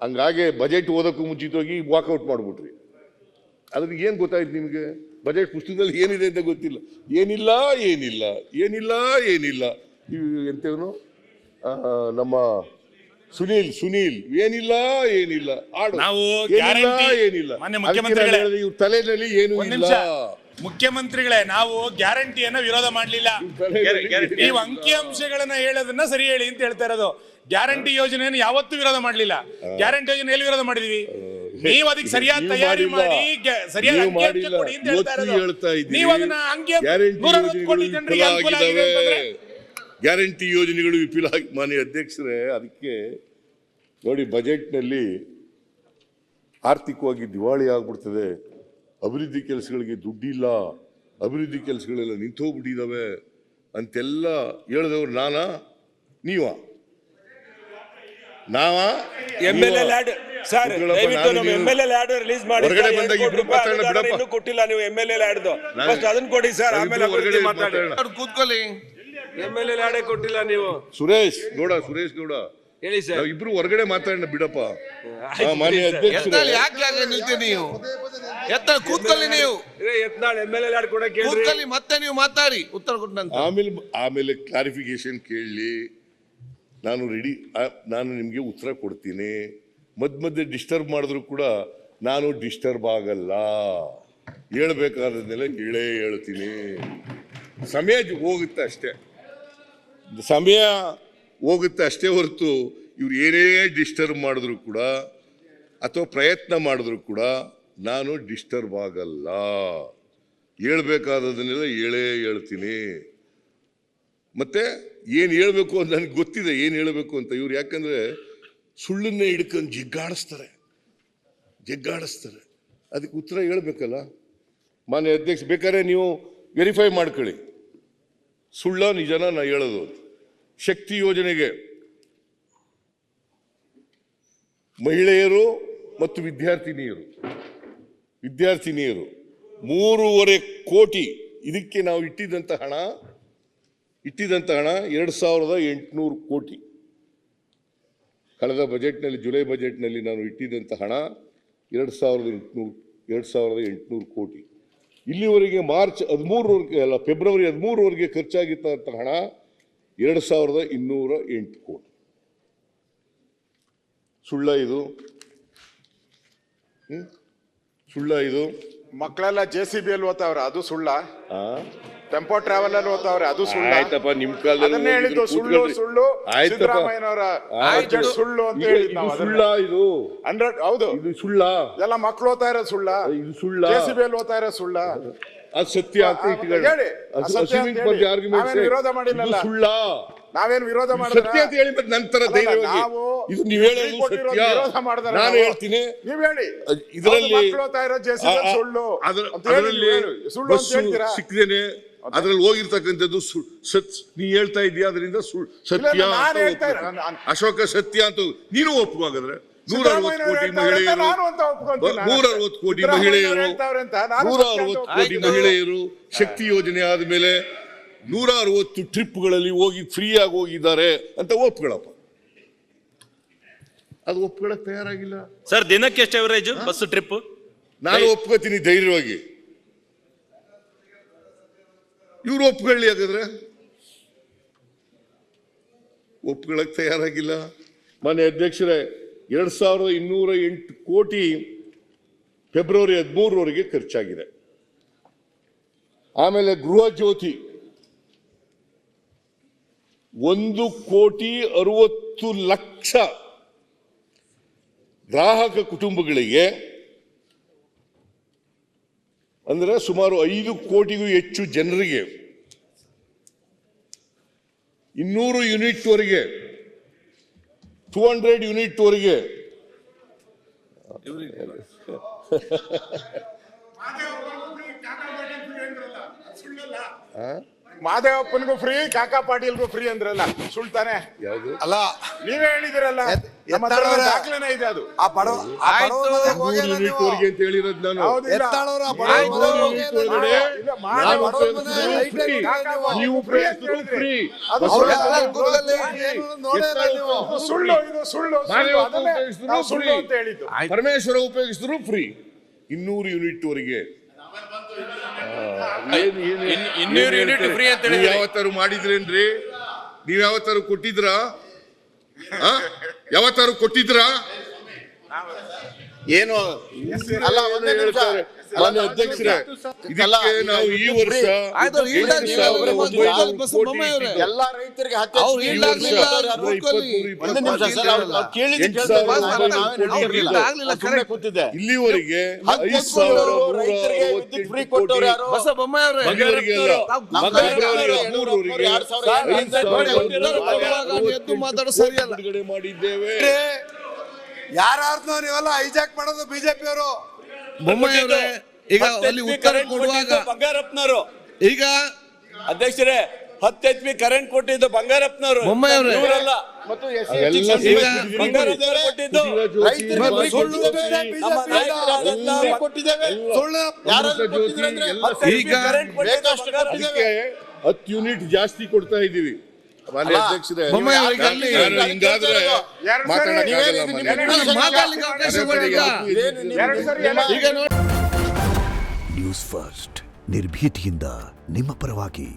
ಹಂಗಾಗಿ ಬಜೆಟ್ ಓದೋಕ್ಕೂ ಮುಂಚಿತವಾಗಿ ವಾಕೌಟ್ ಮಾಡಿಬಿಟ್ರಿ. ಅದ್ರಿಗೆ ಏನು ಗೊತ್ತಾಯ್ತು ನಿಮಗೆ? ಬಜೆಟ್ ಪುಸ್ತಕದಲ್ಲಿ ಏನಿದೆ ಅಂತ ಗೊತ್ತಿಲ್ಲ. ಏನಿಲ್ಲ ಏನಿಲ್ಲ ಏನಿಲ್ಲ ಏನಿಲ್ಲ ಎಂತೇನು ನಮ್ಮ ಸುನೀಲ್ ಏನಿಲ್ಲ ಏನಿಲ್ಲ ಆಡು ನಾವು ಏನಿಲ್ಲ ಇವ್ರ ತಲೆಯಲ್ಲಿ ಏನು ಇಲ್ಲ. ಮುಖ್ಯಮಂತ್ರಿಗಳೇ, ನಾವು ಗ್ಯಾರಂಟಿಯನ್ನ ವಿರೋಧ ಮಾಡಲಿಲ್ಲ. ನೀವು ಅಂಕಿಅಂಶಗಳನ್ನ ಹೇಳೋದನ್ನ ಸರಿ ಹೇಳಿ ಅಂತ ಹೇಳ್ತಾ ಇರೋದು. ಗ್ಯಾರಂಟಿ ಯೋಜನೆಯನ್ನು ಯಾವತ್ತೂ ವಿರೋಧ ಮಾಡಲಿಲ್ಲ. ಗ್ಯಾರಂಟಿ ಯೋಜನೆ ಎಲ್ಲಿ ವಿರೋಧ ಮಾಡಿದೀವಿ? ನೀವು ಅದಕ್ಕೆ ಸರಿಯಾದ ತಯಾರಿ ಮಾಡಿ ಸರಿಯಾದ ಅಂಕಿಅಂಶ ಕೊಡಿ ಅಂತ ಹೇಳ್ತಾ ಇರೋದು. ನೀವು ಅದನ್ನ ಅಂಕಿಅಂಶ ಕೋಟಿ ಜನರಿಗೆ ಅನುಕೂಲ ಆಗಿದೆ ಅಂತಂದ್ರೆ ಗ್ಯಾರಂಟಿ ಯೋಜನೆಗಳು ವಿಫಲ ಆಗಿ ಮಾನ್ಯ ಅಧ್ಯಕ್ಷರೇ, ಅದಕ್ಕೆ ನೋಡಿ ಬಜೆಟ್ನಲ್ಲಿ ಆರ್ಥಿಕವಾಗಿ ದಿವಾಳಿ ಆಗ್ಬಿಡ್ತದೆ, ಅಭಿವೃದ್ಧಿ ಕೆಲಸಗಳಿಗೆ ದುಡ್ಡಿಲ್ಲ, ಅಭಿವೃದ್ಧಿ ಕೆಲಸಗಳೆಲ್ಲ ನಿಂತೋಗ್ಬಿಟ್ಟಿದ್ದಾವೆ ಅಂತೆಲ್ಲ ಹೇಳಿದವರು ನಾನಾ ನೀವ ಕೊಟ್ಟಿಲ್ಲ ನೀವು MLA ಲ್ಯಾಡ್ದು ಅದನ್ನ ಕೊಡಿ ಸರ್, ಆಮೇಲೆ ಕೂತ್ಕೊಳ್ಳಿ. MLA ಲ್ಯಾಡೇ ಕೊಟ್ಟಿಲ್ಲ ನೀವು. ಸುರೇಶ್ ಗೌಡ ಹೇಳಿ ಸರ್, ಇಬ್ರು ಹೊರಗಡೆ ಮಾತಾಡೋಣ ಬಿಡಪ್ಪ. ಯಾಕೆ ನಿಲ್ತೀರಿ ನೀವು? ಕೂತ್ಕೊಳ್ಳಿ ನೀವು. MLA ಲ್ಯಾಡ್ ಕೊಡಕ್ಕೆ ಕೂತ್ಕೊಳ್ಳಿ, ಮತ್ತೆ ನೀವು ಮಾತಾಡಿ ಉತ್ತರ ಕೊಟ್ಟಂತ ಆಮೇಲೆ ಕ್ಲಾರಿಫಿಕೇಶನ್ ಕೇಳಿ. ನಾನು ರೆಡಿ, ನಾನು ನಿಮಗೆ ಉತ್ತರ ಕೊಡ್ತೀನಿ. ಮಧ್ಯೆ ಡಿಸ್ಟರ್ಬ್ ಮಾಡಿದ್ರು ಕೂಡ ನಾನು ಡಿಸ್ಟರ್ಬ್ ಆಗಲ್ಲ. ಹೇಳ್ಬೇಕಾದ್ಮೇಲೆ ಹೇಳ್ತೀನಿ. ಸಮಯ ಹೋಗುತ್ತೆ ಅಷ್ಟೇ, ಸಮಯ ಹೋಗುತ್ತೆ ಅಷ್ಟೇ ಹೊರತು ಇವ್ರು ಏನೇ ಡಿಸ್ಟರ್ಬ್ ಮಾಡಿದ್ರು ಕೂಡ ಅಥವಾ ಪ್ರಯತ್ನ ಮಾಡಿದ್ರು ಕೂಡ ನಾನು ಡಿಸ್ಟರ್ಬ್ ಆಗಲ್ಲ. ಹೇಳ್ಬೇಕಾದದನ್ನೆಲ್ಲ ಹೇಳ್ತೀನಿ. ಮತ್ತೆ ಏನು ಹೇಳಬೇಕು ಅಂತ ನನಗೆ ಗೊತ್ತಿದೆ, ಏನು ಹೇಳಬೇಕು ಅಂತ. ಇವ್ರು ಯಾಕಂದರೆ ಸುಳ್ಳನ್ನೇ ಹಿಡ್ಕೊಂಡು ಜಿಗ್ಗಾಡಿಸ್ತಾರೆ. ಅದಕ್ಕೆ ಉತ್ತರ ಹೇಳ್ಬೇಕಲ್ಲ ಮಾನ್ಯ ಅಧ್ಯಕ್ಷ. ಬೇಕಾದ್ರೆ ನೀವು ವೆರಿಫೈ ಮಾಡ್ಕೊಳ್ಳಿ, ಸುಳ್ಳ ನಿಜನ ನಾ ಹೇಳೋದು. ಶಕ್ತಿ ಯೋಜನೆಗೆ ಮಹಿಳೆಯರು ಮತ್ತು ವಿದ್ಯಾರ್ಥಿನಿಯರು 3.5 ಕೋಟಿ ಇದಕ್ಕೆ ನಾವು ಇಟ್ಟಿದ್ದಂಥ ಹಣ 2,800 ಕೋಟಿ. ಕಳೆದ ಬಜೆಟ್ನಲ್ಲಿ, ಜುಲೈ ಬಜೆಟ್ನಲ್ಲಿ ನಾನು ಇಟ್ಟಿದ್ದಂಥ ಹಣ 2,800 ಕೋಟಿ. ಇಲ್ಲಿವರೆಗೆ ಮಾರ್ಚ್ 13 ಅಲ್ಲ, ಫೆಬ್ರವರಿ 13 ಖರ್ಚಾಗಿದ್ದಂಥ ಹಣ 2,208 ಕೋಟಿ. ಸುಳ್ಳ ಇದು? ಮಕ್ಕಳೆಲ್ಲ JCB ಅಲ್ಲಿ ಓದ್ತಾವ್ರೆ, ಅದು ಸುಳ್ಳ? ಟೆಂಪೋ ಟ್ರಾವೆಲ್ ಅಲ್ಲಿ ಓದ್ತಾವ್ರೆ, ಅದು ಸುಳ್ಳ? ಆಯ್ತಪ್ಪ, ನಿಮ್ ಕಾಲದಲ್ಲಿ ಹೇಳಿದ್ದು ಸುಳ್ಳು ಸಿದ್ದರಾಮಯ್ಯನವರ ಸುಳ್ಳು ಅಂತ ಹೇಳಿದ್ ನಾವು. ಸುಳ್ಳ ಇದು? 100 ಹೌದು, ಇದು ಸುಳ್ಳ. ಎಲ್ಲ ಮಕ್ಕಳು ಓದ್ತಾ ಇರೋದು ಸುಳ್ಳ? ಇದು ಸುಳ್ಳ. JCB ಅಲ್ಲಿ ಓದ್ತಾ ಇರೋದು ಸುಳ್ಳ? ಅದು ಸತ್ಯ ಅಂತ ಇಟ್ಕೊಳ್ಳಿ. ವಿರೋಧ ಮಾಡಿಲ್ಲ. ಸುಳ್ಳ? ನಾವೇನು ವಿರೋಧ ಮಾಡಿದ್ರೆ ಸತ್ಯ ಅಂತ ಹೇಳಿ ನಂತರ ಧೈರ್ಯವಾಗಿ ಇದು ನೀವು ಹೇಳೋದು ಸತ್ಯ, ನಾನು ಹೇಳ್ತೀನಿ. ನೀವು ಹೇಳಿ, ಇದರಲ್ಲಿ ಸುಳ್ಳು ಸಿಕ್ಕಿದ್ದೇನೆ, ಅದ್ರಲ್ಲಿ ಹೋಗಿರ್ತಕ್ಕಂಥದ್ದು ನೀ ಹೇಳ್ತಾ ಇದೀಯ, ಅದರಿಂದ ಸತ್ಯ ಅಶೋಕ ಸತ್ಯ ಅಂತ ನೀನು ಒಪ್ಪುವಾಗದ್ರೆ 160 ಕೋಟಿ ಮಹಿಳೆಯರು 160 ಕೋಟಿ ಮಹಿಳೆಯರು ಶಕ್ತಿ ಯೋಜನೆ ಆದ್ಮೇಲೆ 160 ಟ್ರಿಪ್ಗಳಲ್ಲಿ ಹೋಗಿ ಫ್ರೀಯಾಗಿ ಹೋಗಿದ್ದಾರೆ ಅಂತ ಒಪ್ಕೊಳ್ಳಪ್ಪ. ಅದು ಒಪ್ಕೊಳ್ಳಕ್ ತಯಾರಾಗಿಲ್ಲ ಸರ್. ದಿನಕ್ಕೆ ಎಷ್ಟು ಅವರೇಜ್ ಬಸ್ ಟ್ರಿಪ್? ನಾನು ಒಪ್ಕೋತೀನಿ ಧೈರ್ಯವಾಗಿ. ಇವ್ರು ಒಪ್ಕೊಳ್ಳಿ, ಹಾಗಾದ್ರೆ ಒಪ್ಕೊಳ್ಳಕ್ ತಯಾರಾಗಿಲ್ಲ. ಮಾನ್ಯ ಅಧ್ಯಕ್ಷರೇ, 2,208 ಕೋಟಿ ಫೆಬ್ರವರಿ 13 ಖರ್ಚಾಗಿದೆ. ಆಮೇಲೆ ಗೃಹ ಜ್ಯೋತಿ 1,60,00,000 ಗ್ರಾಹಕ ಕುಟುಂಬಗಳಿಗೆ, ಅಂದರೆ ಸುಮಾರು 5 ಕೋಟಿಗೂ ಹೆಚ್ಚು ಜನರಿಗೆ 200 ಯೂನಿಟ್ ವರೆಗೆ 200 ಯೂನಿಟ್ ವರೆಗೆ ಮಾದೇವಪ್ಪನಿಗೂ ಫ್ರೀ ಕಾಕಾ ಪಾಟೀಲ್ಗೂ ಫ್ರೀ ಅಂದ್ರಲ್ಲ ಸುಳ್ತಾನೆ ಯಾವುದು ಅಲ್ಲ ನೀವೇ ಹೇಳಿದಿರಲ್ಲ ನಮ್ಮ ಹತ್ರ ಎತ್ತಾಳವ್ರೆ. ದಾಖಲೆನೇ ಇದೆ ಅದು ಆ ಬಡವ ಆ ಬಡವ ಮನೆಗೆ ಹೋಗಿಲ್ಲ ನೀವು. ಯೂನಿಟ್ವರೆಗೆ ಅಂತ ಹೇಳಿರೋದು ನಾನು ಹೌದಿಲ್ಲ? ಎತ್ತಾಳವ್ರ ಆ ಬಡವ ಆಯ್ತು. ಮನೆಗೆ ಹೋಗಿಲ್ಲ ನೀವು. ಒಳಗಡೆ ಇಲ್ಲ, ನಾನು ಬಡವ ಮನೆ ಲೈಟ್ free. ಹಾಕಿಲ್ಲ ನೀವು. ನೀವು ಉಪಯೋಗಿಸಿದ್ರು ಫ್ರೀ ಅದು ಅವ್ರ ಸುಳ್ಳು. ಎಲ್ಲ Google ಅಲ್ಲಿ ಏನು ನೋಡೇ ಇಲ್ಲ ನೀವು. ಇದು ಸುಳ್ಳು ಇದು ಸುಳ್ಳು ಮಾದೇವಪ್ಪ ಅದನ್ನೇ ಉಪಯೋಗಿಸಿದ್ರು ನಾವು ಸುಳ್ಳು free. ಅಂತ ಹೇಳಿದ್ದು ಪರಮೇಶ್ವರ ಉಪಯೋಗಿಸಿದ್ರು ಫ್ರೀ 200 ಯೂನಿಟ್ ವರೆಗೆ 200 ಯೂನಿಟ್ ಫ್ರೀ ಅಂತ ಹೇಳಿದ್ರಿ. ಯಾವತ್ತಾರು ಮಾಡಿದ್ರೇನ್ರಿ ನೀವ್ ಯಾವತ್ತಾರು ಕೊಟ್ಟಿದ್ರಾ ಯಾವತ್ತಾರು ಕೊಟ್ಟಿದ್ರಾ ಏನು ಅಲ್ಲ ಒಂದೇ ನಿಮಿಷ. ಮಾನ್ಯ ಅಧ್ಯಕ್ಷರೇ ಇದಕ್ಕೆ ನಾವು ಈ ವರ್ಷ ಆಯ್ತು, ಈ ಎಂಟು ನೀವು ಸಾವಿರದ ಒಬ್ಬರು ಒಂಬೈನೂರು ಬಸ್ ಕೋಟಿ ಬೊಮ್ಮಾಯಿ ಅವರೇ. ಇಟ್ಟಿದ್ದು. ಎಲ್ಲ ರೈತರಿಗೆ ಹತ್ತು ಈ ವರ್ಷ ಒಂದೇ ನಿಮಿಷ ಸರ್, ಅವ್ರು ಕೇಳಿದ್ದು ಎಂಟು ಕೇಳ್ತಾರೆ. ಸಾವಿರದ ನಾವೇನು ಒಂಬೈನೂರು ಹೇಳಿಲ್ಲ. ಕೋಟಿ ಸುಮ್ನೆ ಕೂತಿದ್ದೆ. ಇಲ್ಲಿವರೆಗೆ ರೈತರಿಗೆ ವಿದ್ಯುತ್ ಫ್ರೀ ಕೊಟ್ಟವ್ರು ಯಾರು? ಬಸ ಬೊಮ್ಮಾಯಿ ಅವರೇ ಬಗೆವರಿಗೆ ಅಲ್ಲ. ಫೆಬ್ರವರಿ 13ರವರೆಗೆ 5,000 ಎದ್ದು ಮಾತಾಡೋ ಸರಿ ಅಲ್ಲ. ಬಿಡುಗಡೆ ಮಾಡಿದ್ದೇವೆ. ಯಾರ್ಯಾರ್ನೋ ನೀವೆಲ್ಲ ಹೈಜಾಕ್ ಮಾಡೋದು ಬಿಜೆಪಿ ಅವರು. ಬೊಮ್ಮಾಯಿ ಅವರೇ ಈಗ ಅಲ್ಲಿ ಉತ್ತರ ಕೊಡುವಾಗ ಬಂಗಾರಪ್ಪನವರು ಈಗ ಅಧ್ಯಕ್ಷರೇ 10 HP ಕರೆಂಟ್ ಕೊಟ್ಟಿದ್ದು ಬಂಗಾರಪ್ಪನವರು ಬೊಮ್ಮಾಯಿ ಅವರೇ. ಇವರಲ್ಲ ಅವೆಲ್ಲ ಬಂಗಾರಪ್ಪನವರು ಕೊಟ್ಟಿದ್ದು ರೈತರಿಗೆ ಜ್ಯೋತಿ, ಸುಳ್ಳು ನಮ್ಮ ನಾಯಕರಾದಂತ ಕೊಟ್ಟಿದ್ದೇವೆ. ಸುಳ್ಳು ಯಾರಾದ್ರೂ ಕೊಟ್ಟಿದ್ರಂದ್ರೆ ಈಗ ಬೇಕಷ್ಟು ಕೊಟ್ಟಿದ್ದೇವೆ. 10 ಯೂನಿಟ್ ಜಾಸ್ತಿ ಕೊಡ್ತಾ ಇದ್ದೀವಿ ಮಾನ್ಯ ಅಧ್ಯಕ್ಷರೇ ಬೊಮ್ಮಾಯಿ ಅವರಿಗೆ ಅಲ್ಲಿ ನಾನು ಹಿಂಗಾದ್ರೆ ಮಾತಾಡಕ್ಕಾಗಲ್ಲ ಮಾನ್ಯ ನಾನು ಮಾತಾಡ್ಲಿಕ್ಕೆ ಅವಕಾಶ ಮಾಡಿಲ್ಲ. ಎರಡು ಸರಿ ಎಲ್ಲ ಈಗ ನೋಡಿ ನ್ಯೂಸ್ ಫಸ್ಟ್ ನಿರ್ಭೀತಿಯಿಂದ ನಿಮ್ಮ ಪರವಾಗಿ.